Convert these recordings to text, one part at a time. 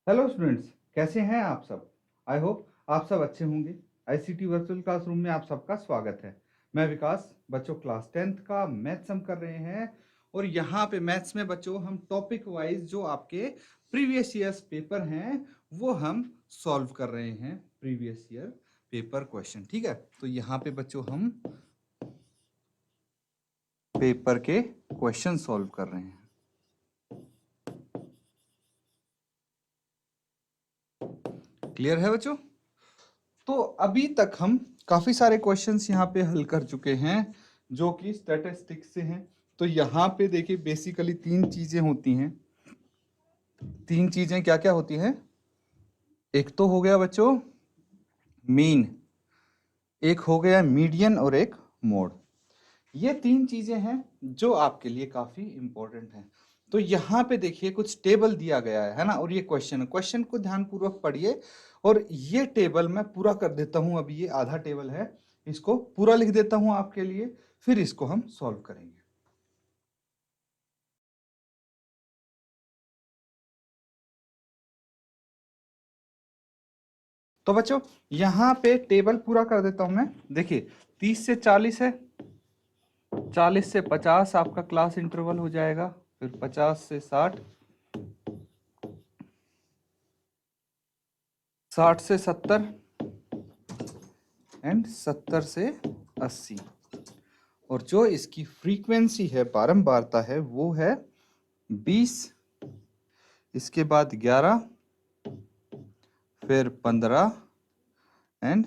Hello students, कैसे हैं आप सब। आई होप आप सब अच्छे होंगे। आईसीटी वर्चुअल क्लासरूम में आप सबका स्वागत है। मैं विकास। बच्चों क्लास 10th का मैथ्स हम कर रहे हैं और यहाँ पे मैथ्स में बच्चों हम टॉपिक वाइज जो आपके प्रीवियस ईयर्स पेपर हैं वो हम सॉल्व कर रहे हैं। प्रीवियस ईयर पेपर क्वेश्चन, ठीक है। तो यहाँ पे बच्चों हम पेपर के क्वेश्चन सॉल्व कर रहे हैं। क्लियर है बच्चों? तो अभी तक हम काफी सारे क्वेश्चंस यहाँ पे हल कर चुके हैं जो कि स्टैटिस्टिक्स से हैं। तो यहाँ पे देखिए बेसिकली तीन चीजें होती हैं। तीन चीजें क्या क्या होती हैं? एक तो हो गया बच्चों मीन, एक हो गया मीडियन और एक मोड। ये तीन चीजें हैं जो आपके लिए काफी इंपॉर्टेंट हैं। तो यहाँ पे देखिए कुछ टेबल दिया गया है ना, और ये क्वेश्चन को ध्यानपूर्वक पढ़िए। और ये टेबल मैं पूरा कर देता हूं। अभी ये आधा टेबल है, इसको पूरा लिख देता हूं आपके लिए, फिर इसको हम सॉल्व करेंगे। तो बच्चों यहाँ पे टेबल पूरा कर देता हूं मैं। देखिए 30 से 40 है, 40 से 50 आपका क्लास इंटरवल हो जाएगा, फिर 50 से 60, 60 से 70 एंड 70 से 80। और जो इसकी फ्रीक्वेंसी है, बारंबारता है, वो है 20, इसके बाद 11, फिर 15 एंड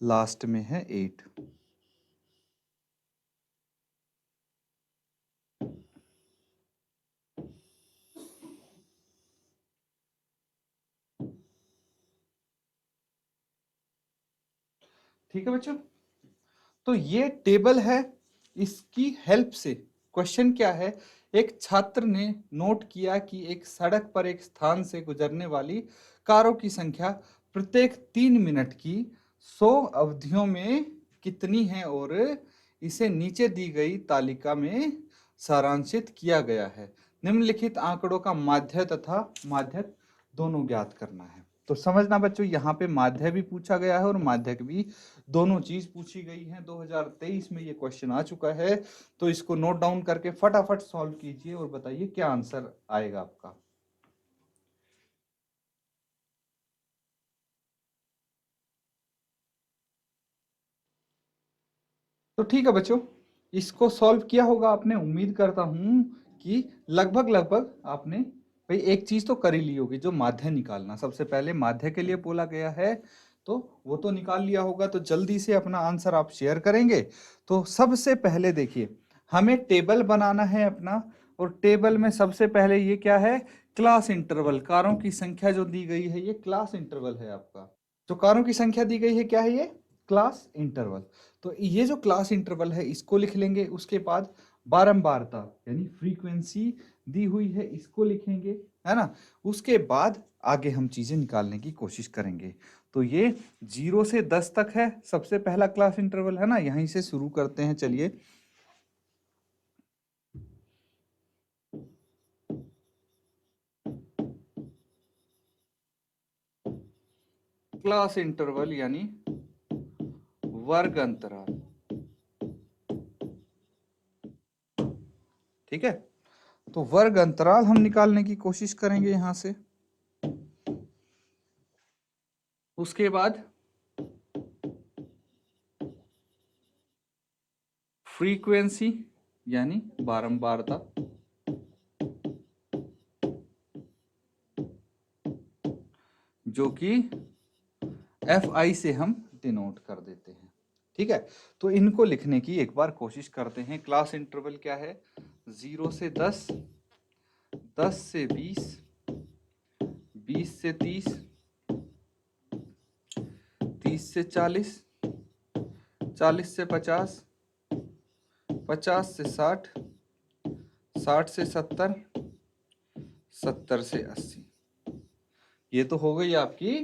लास्ट में है 8। ठीक है बच्चों, तो ये टेबल है। इसकी हेल्प से क्वेश्चन क्या है, एक छात्र ने नोट किया कि एक सड़क पर एक स्थान से गुजरने वाली कारों की संख्या प्रत्येक 3 मिनट की 100 अवधियों में कितनी है, और इसे नीचे दी गई तालिका में सारांशित किया गया है। निम्नलिखित आंकड़ों का माध्य तथा माध्यक दोनों ज्ञात करना है। तो समझना बच्चों, यहाँ पे माध्य भी पूछा गया है और माध्यक भी, दोनों चीज पूछी गई है। 2023 में ये क्वेश्चन आ चुका है। तो इसको नोट डाउन करके फटाफट सॉल्व कीजिए और बताइए क्या आंसर आएगा आपका। तो ठीक है बच्चों, इसको सॉल्व किया होगा आपने। उम्मीद करता हूं कि लगभग लगभग आपने भाई एक चीज तो कर ही ली होगी, जो माध्य निकालना। सबसे पहले माध्य के लिए बोला गया है, तो वो तो निकाल लिया होगा। तो जल्दी से अपना आंसर आप शेयर करेंगे। तो सबसे पहले देखिए, हमें टेबल बनाना है अपना, और टेबल में सबसे पहले ये क्या है, क्लास इंटरवल। कारों की संख्या जो दी गई है ये क्लास इंटरवल है आपका। जो कारों की संख्या दी गई है क्या है, ये क्लास इंटरवल। तो ये जो क्लास इंटरवल है इसको लिख लेंगे। उसके बाद बारंबारता यानी फ्रीक्वेंसी दी हुई है, इसको लिखेंगे, है ना। उसके बाद आगे हम चीजें निकालने की कोशिश करेंगे। तो ये 0 से 10 तक है सबसे पहला क्लास इंटरवल, है ना। यहीं से शुरू करते हैं, चलिए। क्लास इंटरवल यानी वर्ग अंतराल, ठीक है। तो वर्ग अंतराल हम निकालने की कोशिश करेंगे यहां से। उसके बाद फ्रीक्वेंसी यानी बारंबारता, जो कि FI से हम डिनोट कर देते हैं, ठीक है। तो इनको लिखने की एक बार कोशिश करते हैं। क्लास इंटरवल क्या है, 0 से 10, 10 से 20, 20 से 30, 30 से 40, 40 से 50, 50 से 60, 60 से 70, 70 से 80। ये तो हो गई आपकी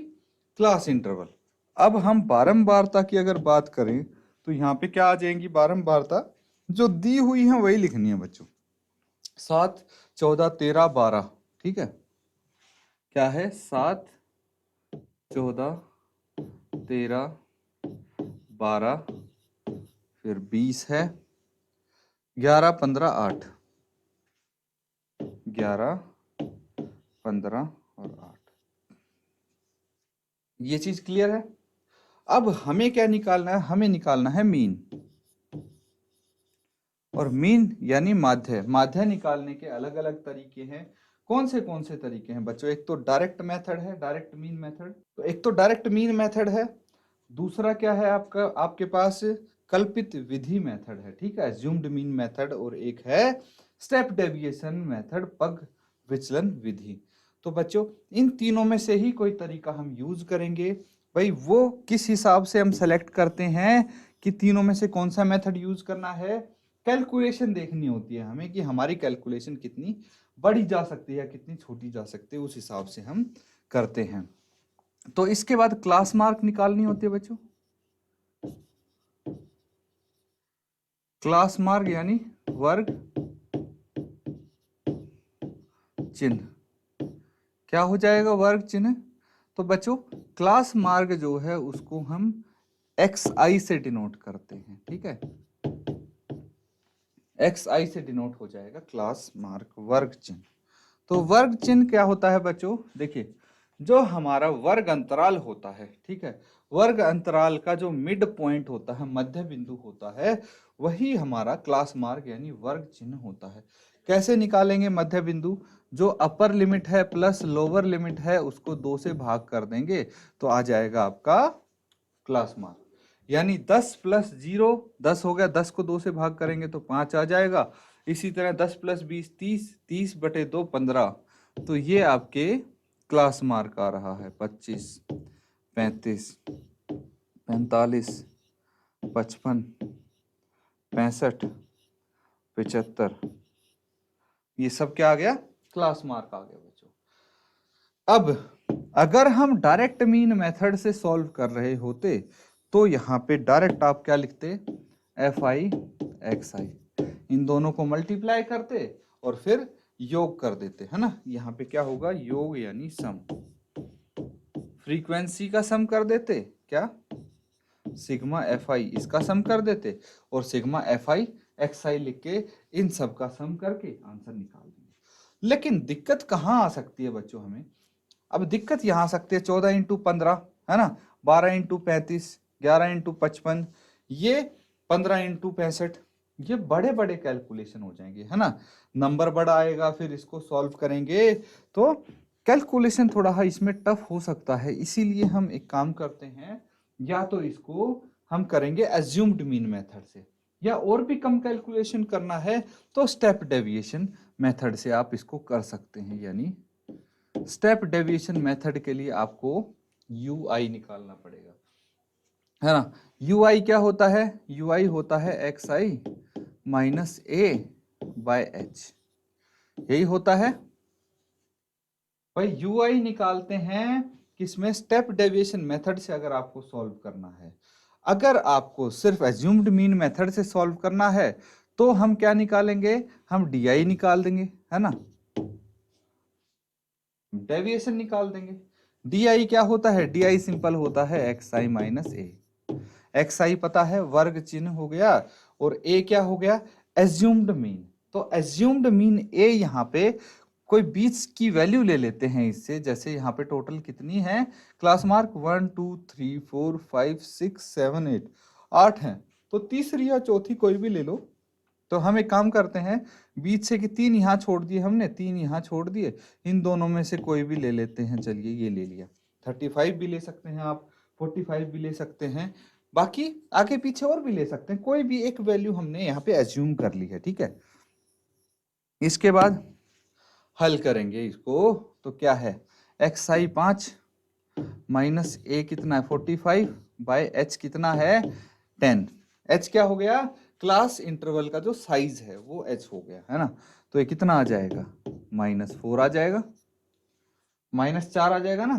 क्लास इंटरवल। अब हम बारंबारता की अगर बात करें तो यहाँ पे क्या आ जाएंगी, बारंबारता जो दी हुई है वही लिखनी है बच्चों। 7, 14, 13, 12, ठीक है। क्या है 7, 14, 13, 12, फिर 20 है, 11, 15, 8, 11, 15 और 8। ये चीज क्लियर है। अब हमें क्या निकालना है, हमें निकालना है मीन, और मीन यानी माध्य। माध्य निकालने के अलग अलग तरीके हैं। कौन से तरीके हैं बच्चों? एक तो डायरेक्ट मेथड है, डायरेक्ट मीन मेथड। तो एक तो डायरेक्ट मीन मेथड है, दूसरा क्या है आपका, आपके पास कल्पित विधि मेथड है, ठीक है, एज्यूम्ड मीन मेथड, और एक है स्टेप डेविएशन मेथड, पग विचलन विधि। तो बच्चों इन तीनों में से ही कोई तरीका हम यूज करेंगे। भाई वो किस हिसाब से हम सेलेक्ट करते हैं कि तीनों में से कौन सा मेथड यूज करना है? कैलकुलेशन देखनी होती है हमें कि हमारी कैलकुलेशन कितनी बड़ी जा सकती है या कितनी छोटी जा सकती है, उस हिसाब से हम करते हैं। तो इसके बाद क्लास मार्क निकालनी होती है बच्चों। क्लास मार्क यानी वर्ग चिन्ह। क्या हो जाएगा वर्ग चिन्ह? तो बच्चों क्लास मार्क जो है उसको हम xi से डिनोट करते हैं, ठीक है, xi से डिनोट हो जाएगा क्लास मार्क वर्ग चिन्ह। तो वर्ग चिन्ह क्या होता है बच्चों? देखिए जो हमारा वर्ग अंतराल होता है, ठीक है, वर्ग अंतराल का जो मिड पॉइंट होता है, मध्य बिंदु होता है, वही हमारा क्लास मार्क यानी वर्ग चिन्ह होता है। कैसे निकालेंगे मध्य बिंदु? जो अपर लिमिट है प्लस लोअर लिमिट है उसको 2 से भाग कर देंगे तो आ जाएगा आपका क्लास मार्क। यानी 10 प्लस 0 10 हो गया, 10 को 2 से भाग करेंगे तो 5 आ जाएगा। इसी तरह 10 प्लस 20 30, 30 बटे 2 15। तो ये आपके क्लास मार्क आ रहा है 25, 35, 45, 55, 65, 75। ये सब क्या आ गया? क्लास मार्क आ गया बच्चों। अब अगर हम डायरेक्ट मीन मेथड से सॉल्व कर रहे होते तो यहाँ पे डायरेक्ट आप क्या लिखते? एफ आई एक्स आई, इन दोनों को मल्टीप्लाई करते और फिर योग कर देते, है ना। यहाँ पे क्या होगा? योग यानी सम। फ्रीक्वेंसी का सम कर देते, क्या? सिग्मा एफ आई इसका सम कर देते और सिग्मा एफ आई एक्स आई लिख के इन सब का सम करके आंसर निकाल देंगे। लेकिन दिक्कत कहाँ आ सकती है बच्चों हमें? अब दिक्कत यहाँ आ सकती है 14 इंटू 15, है ना, 12 इंटू 35, 11 इंटू 55, ये 15 इंटू 65, ये बड़े बड़े कैलकुलेशन हो जाएंगे, है ना, नंबर बड़ा आएगा, फिर इसको सॉल्व करेंगे तो कैलकुलेशन थोड़ा इसमें टफ हो सकता है। इसीलिए हम एक काम करते हैं, या तो इसको हम करेंगे एज्यूम्ड मीन मेथड से, या और भी कम कैलकुलेशन करना है तो स्टेप डेविएशन मेथड से आप इसको कर सकते हैं। यानी स्टेप डेविएशन मेथड के लिए आपको यू आई निकालना पड़ेगा, है ना। यू आई क्या होता है? यू आई होता है x I minus A by H, यही होता है भाई। यू आई निकालते हैं किसमें? स्टेप डेविएशन मेथड से अगर आपको सॉल्व करना है। अगर आपको सिर्फ एज्यूम्ड मीन मेथड से सॉल्व करना है तो हम क्या निकालेंगे? हम डी आई निकाल देंगे, है ना, डेविएशन निकाल देंगे। डी आई क्या होता है? डी आई सिंपल होता है एक्स आई माइनस ए। एक्स आई पता है, वर्ग चिन्ह हो गया, और ए क्या हो गया? Assumed mean. तो एज्यूम्ड मीन ए यहाँ पे कोई बीच की वैल्यू ले लेते हैं इससे, जैसे यहाँ पे टोटल कितनी है क्लास मार्क? 1 2 3 4 5 6 7 8, 8 हैं, तो तीसरी या चौथी कोई भी ले लो। तो हम एक काम करते हैं, बीच से कि 3 यहाँ छोड़ दिए हमने, 3 यहाँ छोड़ दिए, इन दोनों में से कोई भी ले लेते हैं। चलिए ये ले लिया, 35 भी ले सकते हैं आप, 45 भी ले सकते हैं, बाकी आगे पीछे और भी ले सकते हैं, कोई भी एक वैल्यू हमने यहाँ पे एज्यूम कर ली है, ठीक है। इसके बाद हल करेंगे इसको, तो क्या है? एक्स आई 5 माइनस ए कितना है? 45 बाय एच कितना है? 10। एच क्या हो गया? क्लास इंटरवल का जो साइज है वो एच हो गया, है ना। तो ये कितना आ जाएगा? -4 आ जाएगा, -4 आ जाएगा ना।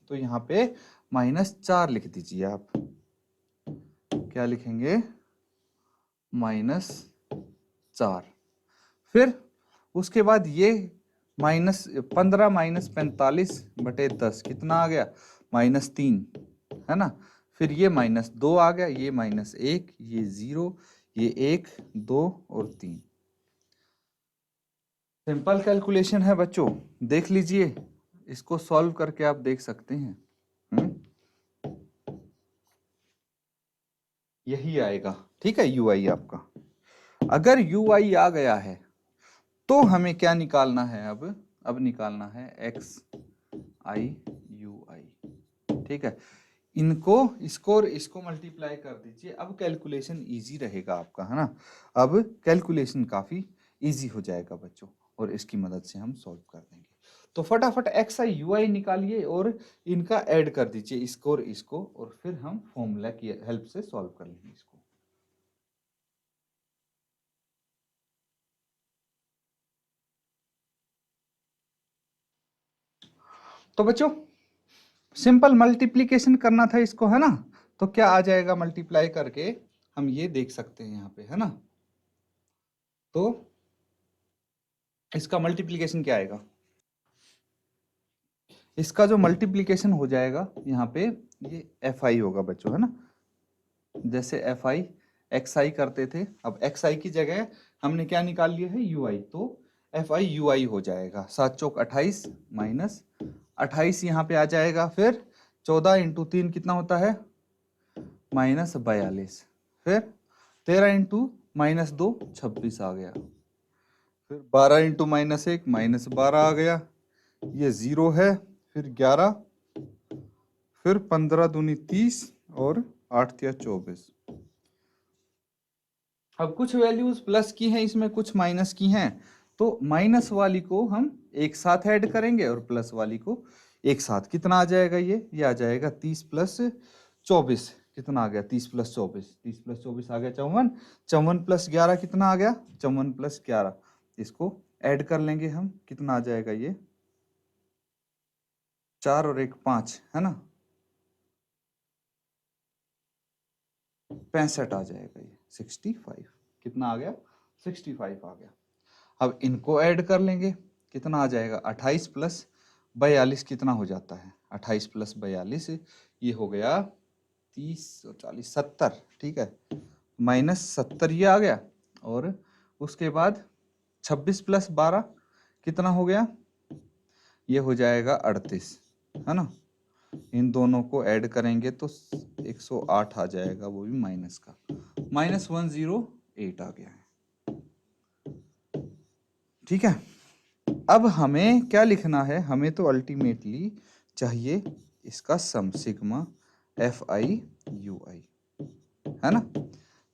तो यहाँ पे -4 लिख दीजिए आप। क्या लिखेंगे? -4। फिर उसके बाद ये -15 -45/10 कितना आ गया? -3, है ना। फिर ये -2 आ गया, ये -1, ये 0, ये 1, 2 और 3। सिंपल कैलकुलेशन है बच्चों, देख लीजिए, इसको सॉल्व करके आप देख सकते हैं। यही आएगा, ठीक है, ui आपका। अगर ui आ गया है तो हमें क्या निकालना है? अब निकालना है xi ui, ठीक है। इसको और इसको मल्टीप्लाई कर दीजिए। अब कैलकुलेशन इजी रहेगा आपका, है ना। अब कैलकुलेशन काफी इजी हो जाएगा बच्चों, और इसकी मदद से हम सॉल्व कर देंगे। तो फटाफट xi ui निकालिए और इनका ऐड कर दीजिए, इसको और इसको, और फिर हम फॉर्मूला की हेल्प से सॉल्व कर लेंगे इसको। तो बच्चों सिंपल मल्टीप्लीकेशन करना था इसको, है ना। तो क्या आ जाएगा मल्टीप्लाई करके, हम ये देख सकते हैं यहाँ पे, है ना। तो इसका मल्टीप्लीकेशन क्या आएगा? इसका जो मल्टीप्लीकेशन हो जाएगा यहाँ पे, ये fi होगा बच्चों, है ना। जैसे fi xi करते थे, अब xi की जगह हमने क्या निकाल लिया है? ui। तो fi ui हो जाएगा। 7 चौक 28 माइनस 28 यहाँ पे आ जाएगा। फिर 14 × 3 कितना होता है? -42। फिर 13 × -2 26 आ गया। फिर 12 × -1 -12 आ गया, ये 0 है। फिर 11, फिर 15 दूनी 30 और 8 तिया 24। अब कुछ वैल्यूज प्लस की हैं इसमें, कुछ माइनस की हैं, तो माइनस वाली को हम एक साथ ऐड करेंगे और प्लस वाली को एक साथ। कितना आ जाएगा? ये आ जाएगा 30 + 24। कितना आ गया? 30 + 24, 30 + 24 आ गया 54। 54 + 11 कितना आ गया? 54 + 11, इसको ऐड कर लेंगे हम। कितना आ जाएगा? ये 4 और 1 5, है ना। 65 आ जाएगा, ये 65। कितना आ गया? 65 आ गया। अब इनको ऐड कर लेंगे। कितना आ जाएगा? 28 + 42 कितना हो जाता है? 28 + 42 ये हो गया 30 और 40 70, ठीक है। -70 ये आ गया। और उसके बाद 26 + 12 कितना हो गया? ये हो जाएगा 38, है ना। इन दोनों को ऐड करेंगे तो 108 आ जाएगा, वो भी माइनस का। -108 आ गया है, ठीक है। अब हमें क्या लिखना है? हमें तो अल्टीमेटली चाहिए इसका सम, सिग्मा fi ui, है ना।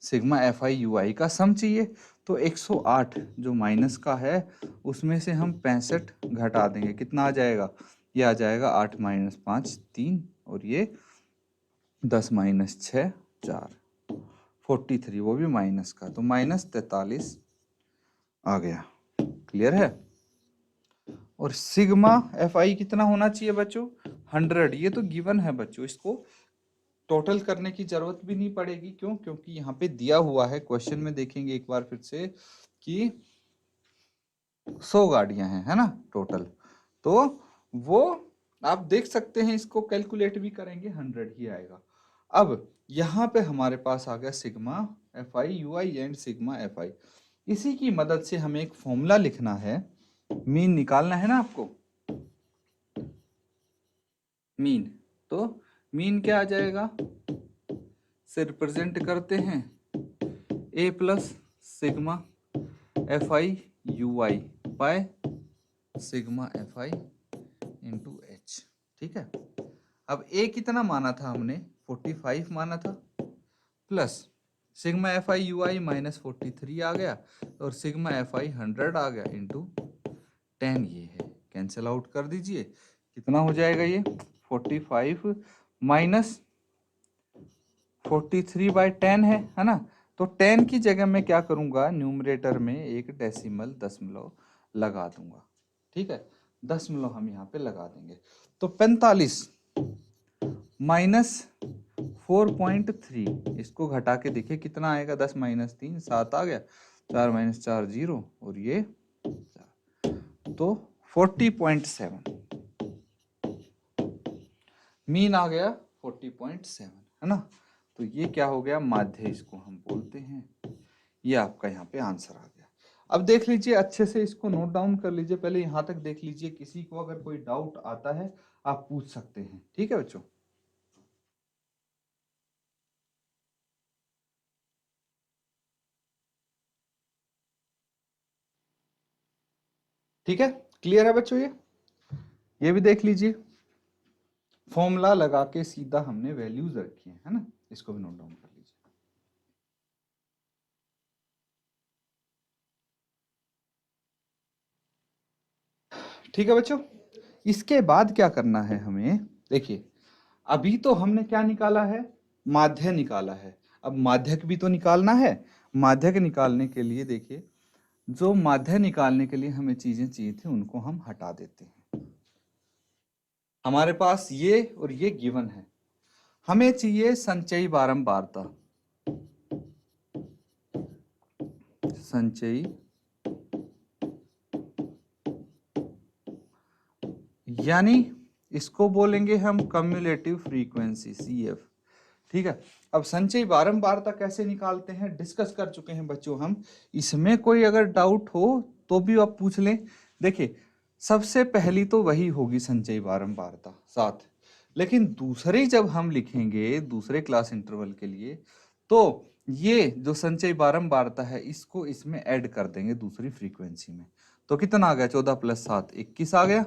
सिग्मा fi ui का सम चाहिए। तो 108 जो माइनस का है, उसमें से हम 65 घटा देंगे। कितना आ जाएगा? ये आ जाएगा 8 - 5 3, और ये 10 - 6 4, 43, वो भी माइनस का, तो -43 आ गया। क्लियर है। और सिग्मा fi कितना होना चाहिए बच्चों? 100। ये तो गिवन है बच्चों, इसको टोटल करने की जरूरत भी नहीं पड़ेगी। क्यों? क्योंकि यहाँ पे दिया हुआ है, क्वेश्चन में देखेंगे एक बार फिर से कि 100 गाड़ियां हैं, है ना, टोटल। तो वो आप देख सकते हैं, इसको कैलकुलेट भी करेंगे 100 ही आएगा। अब यहाँ पे हमारे पास आ गया sigma fi ui and sigma fi। इसी की मदद से हमें एक फॉर्मूला लिखना है, मीन निकालना है ना आपको। मीन, तो मीन क्या आ जाएगा? से रिप्रेजेंट करते हैं a + sigma fi ui by sigma fi × h, ठीक है। अब a कितना माना था हमने? 45 माना था, प्लस सिग्मा fi ui -43 आ गया, और सिग्मा fi 100 आ गया, इंटू 10 ये है। कैंसिल आउट कर दीजिए, कितना हो जाएगा? ये 45 माइनस 43/10 है ना। तो 10 की जगह मैं क्या करूंगा? न्यूमरेटर में एक डेसिमल दशमलव लगा दूंगा, ठीक है। दशमलव हम यहाँ पे लगा देंगे। तो 45 - 4.3, इसको घटा के देखिए कितना आएगा? 10 - 3 7 आ गया, 4 - 4 0, और ये 4। तो 40.7, मीन आ गया 40.7, है ना। तो ये क्या हो गया, माध्य इसको हम बोलते हैं। ये आपका यहाँ पे आंसर आ गया। अब देख लीजिए अच्छे से, इसको नोट डाउन कर लीजिए, पहले यहाँ तक देख लीजिए, किसी को अगर कोई डाउट आता है आप पूछ सकते हैं, ठीक है बच्चों। ठीक है, क्लियर है बच्चों। ये भी देख लीजिए, फॉर्मूला लगा के सीधा हमने वैल्यूज रखी है ना, इसको भी नोट डाउन कर लीजिए। ठीक है बच्चों, इसके बाद क्या करना है हमें, देखिए अभी तो हमने क्या निकाला है, माध्य निकाला है। अब माध्यक भी तो निकालना है। माध्यक निकालने के लिए देखिए, जो माध्य निकालने के लिए हमें चीजें चाहिए थी उनको हम हटा देते हैं। हमारे पास ये और ये गिवन है, हमें चाहिए संचयी बारंबारता। संचयी यानी इसको बोलेंगे हम कम्युलेटिव फ्रीक्वेंसी, CF। ठीक है, अब संचयी बारंबारता कैसे निकालते हैं डिस्कस कर चुके हैं बच्चों हम। इसमें कोई अगर डाउट हो तो भी आप पूछ लें। देखिए सबसे पहली तो वही होगी संचयी बारंबारता 7, लेकिन दूसरी जब हम लिखेंगे दूसरे क्लास इंटरवल के लिए, तो ये जो संचयी बारंबारता है इसको इसमें ऐड कर देंगे दूसरी फ्रीक्वेंसी में। तो कितना आ गया, 14 + 7 21 आ गया।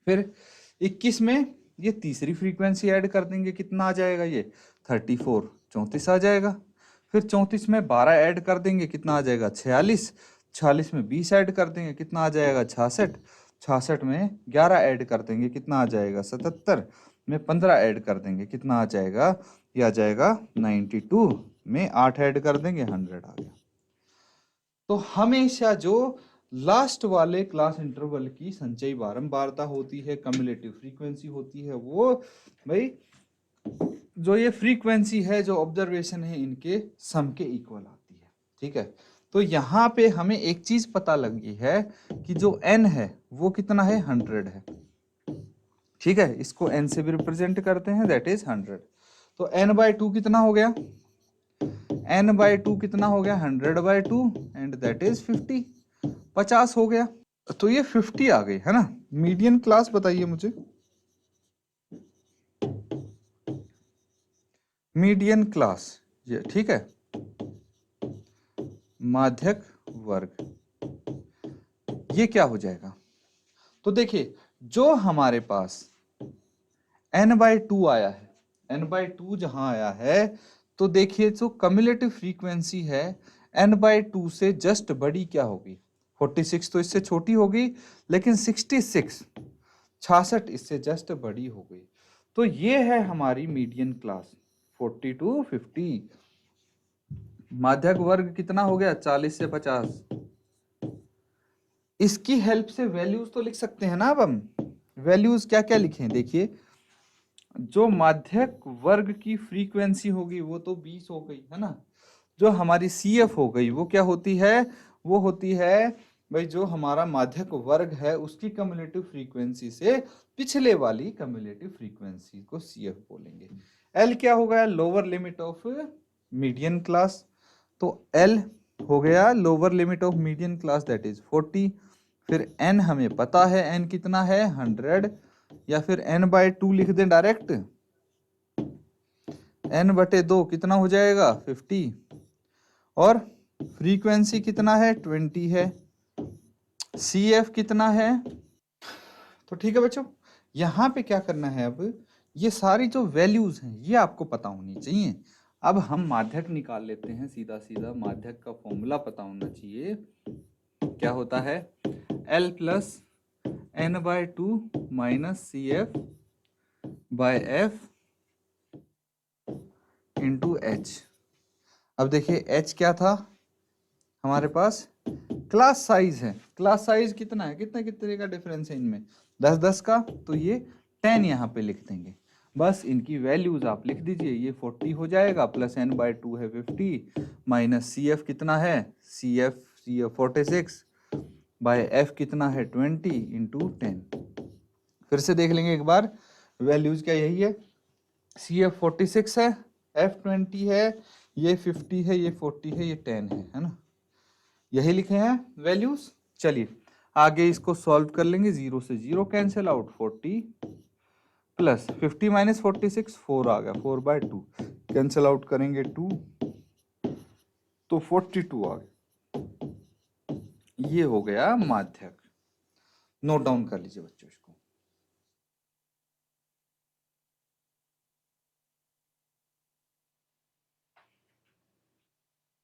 फिर 21 में ये तीसरी फ्रीक्वेंसी ऐड कर देंगे, कितना आ जाएगा, ये 34 34 आ जाएगा। फिर 34 में 12 ऐड कर देंगे, कितना आ जाएगा, 46। 46 में 20 ऐड कर देंगे, कितना आ जाएगा, 66। 66 में 11 ऐड कर देंगे, कितना आ जाएगा, 77 में 15 ऐड कर देंगे, कितना आ जाएगा, ये आ जाएगा 92 में 8 ऐड कर देंगे, 100 आ गया। तो हमेशा जो लास्ट वाले क्लास इंटरवल की संचयी बारंबारता होती है, कम्युलेटिव फ्रीक्वेंसी होती है, वो भाई जो ये फ्रीक्वेंसी है, जो ऑब्जर्वेशन है, इनके सम के इक्वल आती है। ठीक है, तो यहाँ पे हमें एक चीज पता लगी है कि जो n है वो कितना है, 100 है। ठीक है, इसको n से भी रिप्रेजेंट करते हैं, दैट इज 100। तो n/2 कितना हो गया, n/2 कितना हो गया, 100/2 एंड दैट इज 50, 50 हो गया। तो ये 50 आ गई, है ना। मीडियन क्लास बताइए मुझे, मीडियन क्लास ये, ठीक है, माध्यक वर्ग, ये क्या हो जाएगा। तो देखिए जो हमारे पास n/2 आया है, n/2 जहां आया है, तो देखिए जो कम्युलेटिव फ्रीक्वेंसी है n/2 से जस्ट बड़ी क्या होगी, 46 तो इससे छोटी होगी, लेकिन 66 इससे जस्ट बड़ी हो गई। तो ये है हमारी मीडियन क्लास 40 to 50। माध्यक वर्ग कितना हो गया, 40 से 50। इसकी हेल्प से वैल्यूज तो लिख सकते हैं ना। अब हम वैल्यूज क्या क्या लिखें, देखिए जो माध्यक वर्ग की फ्रीक्वेंसी होगी वो तो 20 हो गई, है ना। जो हमारी CF हो गई वो क्या होती है, वो होती है भाई जो हमारा माध्यक वर्ग है उसकी कम्युलेटिव फ्रीक्वेंसी से पिछले वाली कम्युलेटिव फ्रीक्वेंसी को CF बोलेंगे। L क्या हो गया, lower limit of median class. तो L हो गया lower limit of median class, that is 40। फिर n हमें पता है, n कितना है, 100, या फिर n/2 लिख दें डायरेक्ट, n/2 कितना हो जाएगा, 50। और फ्रीक्वेंसी कितना है, 20 है। CF कितना है। तो ठीक है बच्चों, यहाँ पे क्या करना है, अब ये सारी जो वैल्यूज हैं ये आपको पता होनी चाहिए। अब हम माध्यक निकाल लेते हैं, सीधा सीधा माध्यक का फॉर्मूला पता होना चाहिए। क्या होता है, L + n/2 - CF/F × H। अब देखिए H क्या था हमारे पास, क्लास साइज है। क्लास साइज कितना है, कितने कितने का डिफरेंस है इनमें, 10 10 का। तो ये 10 यहाँ पे लिख देंगे, बस इनकी वैल्यूज आप लिख दीजिए। ये 40 हो जाएगा, प्लस n/2 है 50, माइनस CF कितना है, CF 46 बाय एफ कितना है 20 इंटू 10। फिर से देख लेंगे एक बार, वैल्यूज क्या यही है, सी एफ 46 है, एफ 20 है, ये 50 है, ये 40 है, ये 10 है ना, यही लिखे हैं वैल्यूज। चलिए आगे इसको सॉल्व कर लेंगे, 0 से 0 कैंसिल आउट, 40 प्लस 50 माइनस 46 4 आ गया, 4/2 कैंसिल आउट करेंगे 2 तो 42 आ गया। ये हो गया माध्यक। नोट डाउन कर लीजिए बच्चों इसको।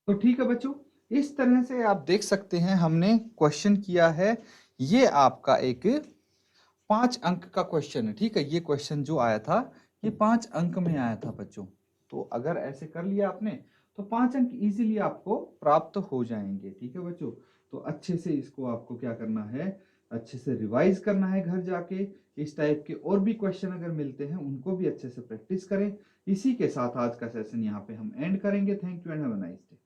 तो ठीक है बच्चों, इस तरह से आप देख सकते हैं हमने क्वेश्चन किया है। ये आपका एक 5 अंक का क्वेश्चन है, ठीक है। ये क्वेश्चन जो आया था ये 5 अंक में आया था बच्चों। तो अगर ऐसे कर लिया आपने तो 5 अंक इजीली आपको प्राप्त हो जाएंगे, ठीक है बच्चों। तो अच्छे से इसको आपको क्या करना है, अच्छे से रिवाइज करना है घर जाके। इस टाइप के और भी क्वेश्चन अगर मिलते हैं उनको भी अच्छे से प्रैक्टिस करें। इसी के साथ आज का सेशन यहाँ पे हम एंड करेंगे। Thank you and have a nice day.